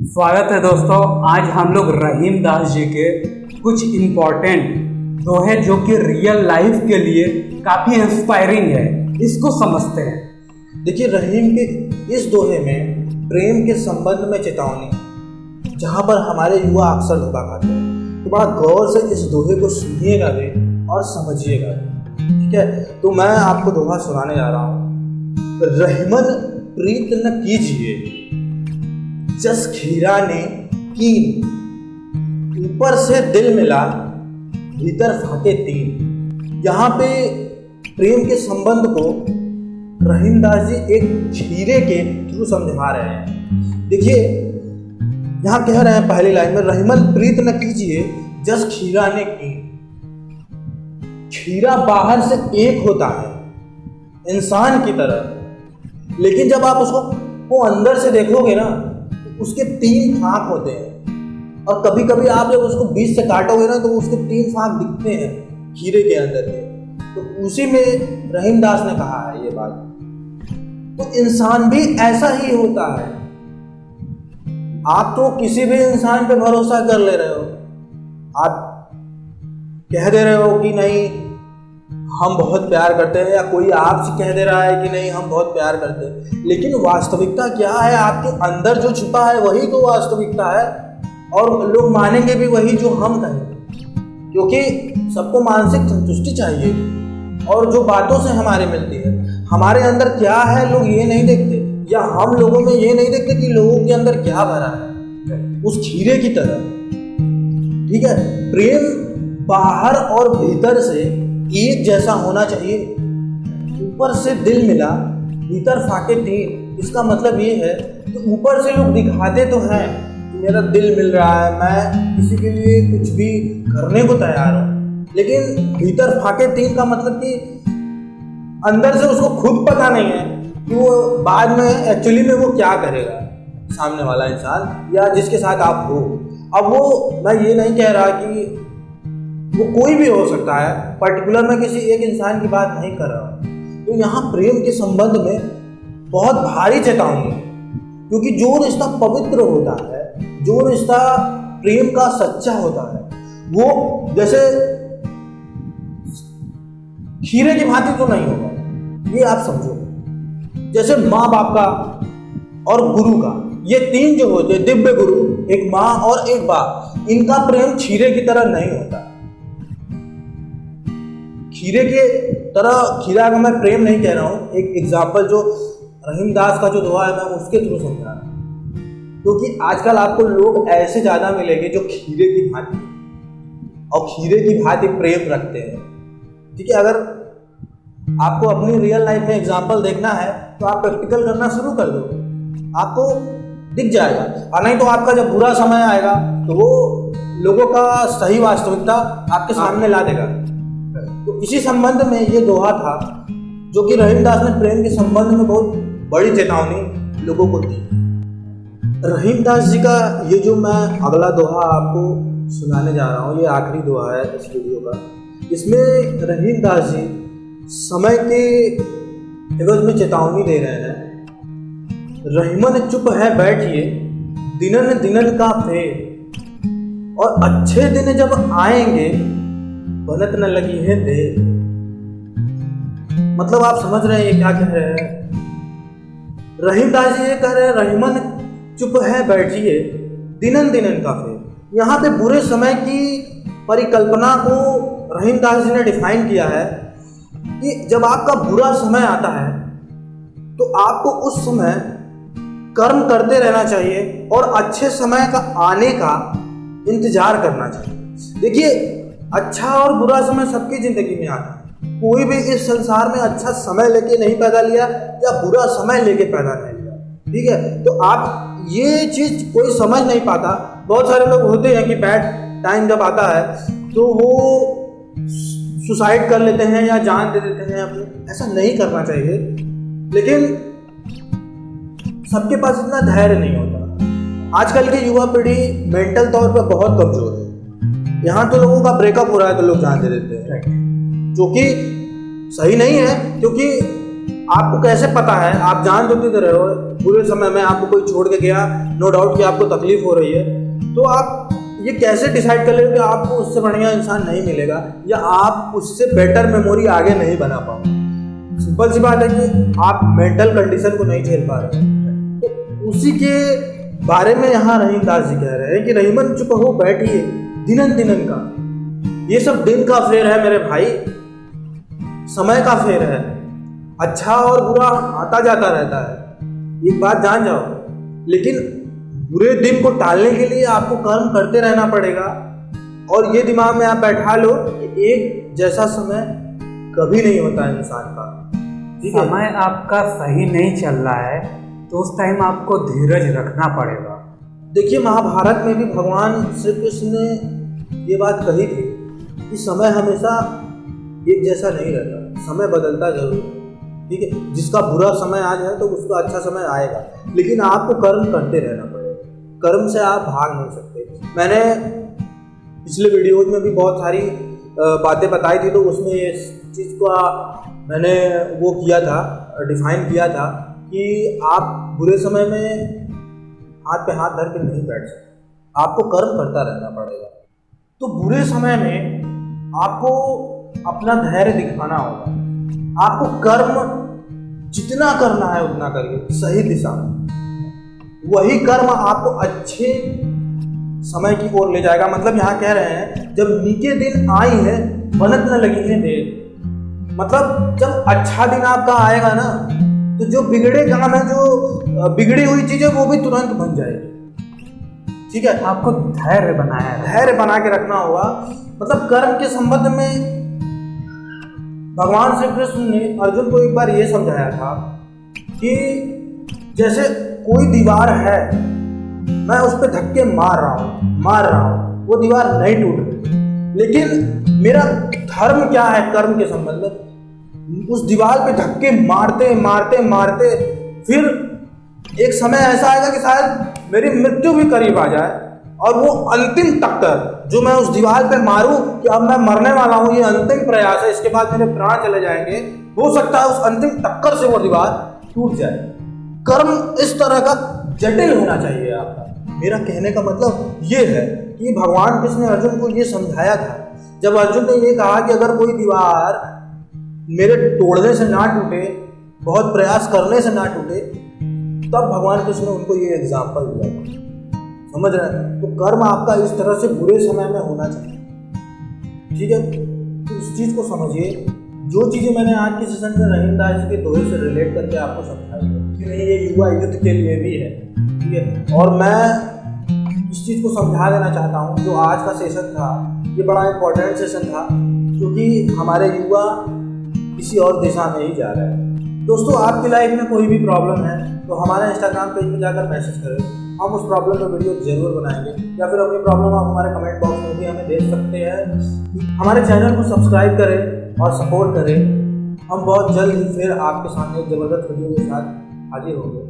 स्वागत है दोस्तों। आज हम लोग रहीम दास जी के कुछ इम्पोर्टेंट दोहे जो कि रियल लाइफ के लिए काफ़ी इंस्पायरिंग है, इसको समझते हैं। देखिए, रहीम के इस दोहे में प्रेम के संबंध में चेतावनी, जहाँ पर हमारे युवा अक्सर धोखा खाते हैं, तो बड़ा गौर से इस दोहे को सुनिएगा भी और समझिएगा भी। ठीक है, तो मैं आपको दोहा सुनाने जा रहा हूँ। रहीमन प्रीत न कीजिए जस खीरा ने कीन, ऊपर से दिल मिला भीतर फाटे तीन। यहाँ पे प्रेम के संबंध को रहीम दास जी एक खीरे के थ्रू समझा रहे हैं। देखिए, यहाँ कह रहे हैं पहली लाइन में, रहीमन प्रीत न कीजिए जस खीरा ने कीन। खीरा बाहर से एक होता है इंसान की तरह, लेकिन जब आप उसको अंदर से देखोगे ना, उसके 3 फांक होते हैं। और कभी कभी आप जब उसको बीच से काटोगे ना, तो उसके 3 फांक दिखते हैं खीरे के अंदर के। तो उसी में रहीम दास ने कहा है ये बात। तो इंसान भी ऐसा ही होता है। आप तो किसी भी इंसान पे भरोसा कर ले रहे हो, आप कह दे रहे हो कि नहीं हम बहुत प्यार करते हैं, या कोई आपसे कह दे रहा है कि नहीं हम बहुत प्यार करते हैं, लेकिन वास्तविकता क्या है? आपके अंदर जो छुपा है वही तो वास्तविकता है, और लोग मानेंगे भी वही जो हम कहेंगे, क्योंकि सबको मानसिक संतुष्टि चाहिए। और जो बातों से हमारे मिलती है, हमारे अंदर क्या है लोग ये नहीं देखते, या हम लोगों में ये नहीं देखते कि लोगों के अंदर क्या भरा है, उस खीरे की तरह। ठीक है, प्रेम बाहर और भीतर से एक जैसा होना चाहिए। ऊपर से दिल मिला भीतर फाटे तीन। इसका मतलब ये है कि ऊपर से लोग दिखाते तो हैं कि मेरा दिल मिल रहा है, मैं किसी के लिए कुछ भी करने को तैयार हूँ, लेकिन भीतर फाटे तीन का मतलब कि अंदर से उसको खुद पता नहीं है कि वो बाद में एक्चुअली में वो क्या करेगा, सामने वाला इंसान या जिसके साथ आप हो। अब वो, मैं ये नहीं कह रहा कि वो कोई भी हो सकता है, पर्टिकुलर मैं किसी एक इंसान की बात नहीं कर रहा हूँ। तो यहाँ प्रेम के संबंध में बहुत भारी चेतावनी है, क्योंकि जो रिश्ता पवित्र होता है, जो रिश्ता प्रेम का सच्चा होता है, वो जैसे खीरे की भांति तो नहीं होगा। ये आप समझो, जैसे माँ बाप का और गुरु का, ये 3 जो होते हैं, दिव्य गुरु, एक माँ और एक बाप, इनका प्रेम खीरे की तरह नहीं होता। खीरे के तरह, खीरा का मैं प्रेम नहीं कह रहा हूँ, एक एग्जाम्पल जो रहीम दास का जो दोहा है मैं उसके थ्रू समझा रहा हूँ। क्योंकि आजकल आपको लोग ऐसे ज़्यादा मिलेंगे जो खीरे की भांति और खीरे की भांति प्रेम रखते हैं। ठीक है, अगर आपको अपनी रियल लाइफ में एग्जाम्पल देखना है तो आप प्रैक्टिकल करना शुरू कर दो, आपको दिख जाएगा। और नहीं तो आपका जब बुरा समय आएगा तो वो लोगों का सही वास्तविकता आपके सामने ला देगा। तो इसी संबंध में ये दोहा था जो कि रहीम दास ने प्रेम के संबंध में बहुत बड़ी चेतावनी लोगों को दी। रहीम दास जी का ये जो मैं अगला दोहा आपको सुनाने जा रहा हूँ, ये आखिरी दोहा है इस वीडियो का। इसमें रहीम दास जी समय के एवज में चेतावनी दे रहे हैं। रहीमन चुप है बैठिए दिनन दिनन का फेर, और अच्छे दिन जब आएंगे बनत न लगी है देर। मतलब आप समझ रहे हैं ये क्या कह रहे हैं? रहीम दास जी ये कह रहे हैं, रहीमन चुप है बैठिए दिनन दिनन का फेर। यहाँ पे बुरे समय की परिकल्पना को रहीम दास जी ने डिफाइन किया है कि जब आपका बुरा समय आता है तो आपको उस समय कर्म करते रहना चाहिए और अच्छे समय का आने का इंतजार करना चाहिए। देखिए, अच्छा और बुरा समय सबकी जिंदगी में आता है। कोई भी इस संसार में अच्छा समय लेके नहीं पैदा लिया या बुरा समय लेके पैदा नहीं लिया। ठीक है, तो आप ये चीज कोई समझ नहीं पाता। बहुत सारे लोग होते हैं कि बैड टाइम जब आता है तो वो सुसाइड कर लेते हैं या जान दे देते हैं अपनी। ऐसा नहीं करना चाहिए, लेकिन सबके पास इतना धैर्य नहीं होता। आजकल की युवा पीढ़ी मेंटल तौर पर बहुत कमजोर है। यहाँ तो लोगों का ब्रेकअप हो रहा है तो लोग जान दे देते हैं, जो कि सही नहीं है। क्योंकि आपको कैसे पता है, आप जान तो दे रहे हो, बुरे समय में आपको कोई छोड़ के गया, नो डाउट कि आपको तकलीफ हो रही है, तो आप ये कैसे डिसाइड कर लेंगे कि आपको उससे बढ़िया इंसान नहीं मिलेगा या आप उससे बेटर मेमोरी आगे नहीं बना पाओगे। सिंपल सी बात है कि आप मेंटल कंडीशन को नहीं झेल पा रहे। तो उसी के बारे में यहाँ रहीम दास जी कह रहे हैं कि रहीमन चुप हो बैठिए, दिनन दिनन का, ये सब दिन का फेर है मेरे भाई, समय का फेर है, अच्छा और बुरा आता जाता रहता है, एक बात जान जाओ। लेकिन बुरे दिन को टालने के लिए आपको कर्म करते रहना पड़ेगा और ये दिमाग में आप बैठा लो कि एक जैसा समय कभी नहीं होता इंसान का। समय आपका सही नहीं चल रहा है तो उस टाइम आपको धीरज रखना पड़ेगा। देखिए, महाभारत में भी भगवान श्री कृष्ण ने ये बात कही थी कि समय हमेशा एक जैसा नहीं रहता, समय बदलता जरूर है, ठीक है। जिसका बुरा समय आज है तो उसका अच्छा समय आएगा, लेकिन आपको कर्म करते रहना पड़ेगा, कर्म से आप भाग नहीं सकते। मैंने पिछले वीडियोज में भी बहुत सारी बातें बताई थी, तो उसमें ये चीज़ का मैंने वो किया था, डिफाइन किया था कि आप बुरे समय में हाथ पे हाथ धर के नहीं बैठ सकते, आपको कर्म करता रहना पड़ेगा। तो बुरे समय में आपको अपना धैर्य दिखाना होगा, आपको कर्म जितना करना है उतना करिए सही दिशा में, वही कर्म आपको अच्छे समय की ओर ले जाएगा। मतलब यहाँ कह रहे हैं जब नीचे दिन आई है बनत न लगी है देर, मतलब जब अच्छा दिन आपका आएगा ना तो जो बिगड़े काम है, जो बिगड़ी हुई चीजें वो भी तुरंत बन जाएगी, ठीक है। आपको धैर्य बना के रखना होगा। मतलब कर्म के संबंध में भगवान श्री कृष्ण ने अर्जुन को एक बार ये समझाया था कि जैसे कोई दीवार है, मैं उस पर धक्के मार रहा हूँ, वो दीवार नहीं टूट रही, लेकिन मेरा धर्म क्या है कर्म के संबंध में, उस दीवार पे धक्के मारते मारते मारते फिर एक समय ऐसा आएगा कि शायद मेरी मृत्यु भी करीब आ जाए और वो अंतिम टक्कर जो मैं उस दीवार पे मारूं कि अब मैं मरने वाला हूं, ये अंतिम प्रयास है, इसके बाद मेरे प्राण चले जाएंगे, हो सकता है उस अंतिम टक्कर से वो दीवार टूट जाए। कर्म इस तरह का जटिल होना चाहिए आपका। मेरा कहने का मतलब ये है कि भगवान कृष्ण ने अर्जुन को ये समझाया था, जब अर्जुन ने ये कहा कि अगर कोई दीवार मेरे तोड़ने से ना टूटे, बहुत प्रयास करने से ना टूटे, तब भगवान कृष्ण ने उनको ये एग्जाम्पल दिया, समझ रहे हैं। तो कर्म आपका इस तरह से बुरे समय में होना चाहिए, ठीक है। तो उस चीज़ को समझिए। जो चीज़ें मैंने आज के सेशन में रहीम दास जी के दोहे से रिलेट करके आपको समझाई है कि नहीं, ये युवा युद्ध के लिए भी है, ठीक है। और मैं इस चीज़ को समझा देना चाहता हूँ, जो आज का सेशन था ये बड़ा इंपॉर्टेंट सेशन था, क्योंकि हमारे युवा किसी और दिशा में ही जा रहे हैं। दोस्तों, आपकी लाइफ में कोई भी प्रॉब्लम है तो हमारे इंस्टाग्राम पेज पर जाकर मैसेज करें, हम उस प्रॉब्लम पर वीडियो जरूर बनाएंगे, या फिर अपनी प्रॉब्लम आप हमारे कमेंट बॉक्स में भी हमें भेज सकते हैं। हमारे चैनल को सब्सक्राइब करें और सपोर्ट करें। हम बहुत जल्द ही फिर आपके सामने एक ज़बरदस्त वीडियो के साथ हाजिर होंगे।